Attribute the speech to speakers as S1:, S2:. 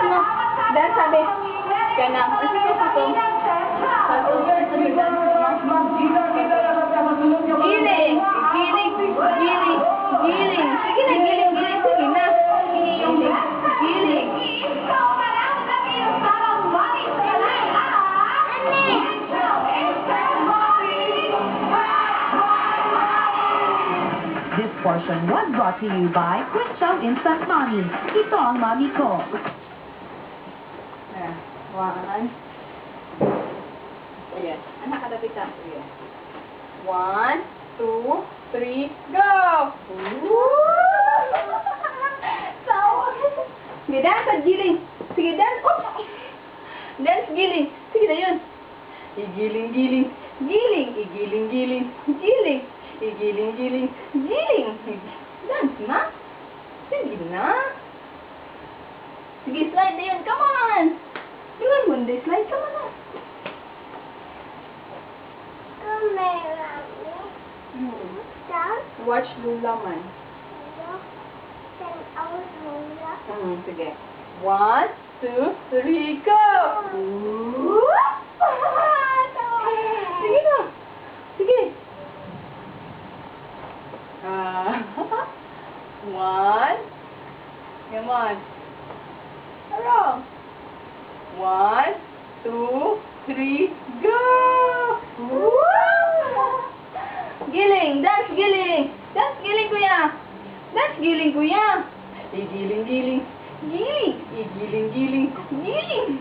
S1: mo. Dance, sabi. Kaya na. Kasi susuto. Giling. Giling. Giling. Giling. Sige na, giling. Giling. Sige na. Giling. Giling.
S2: This portion was brought to you by Quick Chow Instant Mommy. Ito ang mami ko.
S1: One. Ayan. Anak, kadapit ka. Ayan. 1, 2, 3, go! Sige, dance at giling. Sige, dance. Oops! Dance, giling. Sige na yun. Igiling, giling. Giling. Igiling, giling. Giling. Igiling, giling. Giling. Dance na. Sige na. Sige, slide na yun. Come on! Yun, Monday slide. Come on na. Watch Lula man. Sige. 1, 2, 3, go! Sige na. Sige. 1. Come on. Arrow. 1, 2, 3, go! Giling, dance giling. Dance giling kuya. Dance giling kuya. Igiling giling. Giling. Igiling giling. Giling.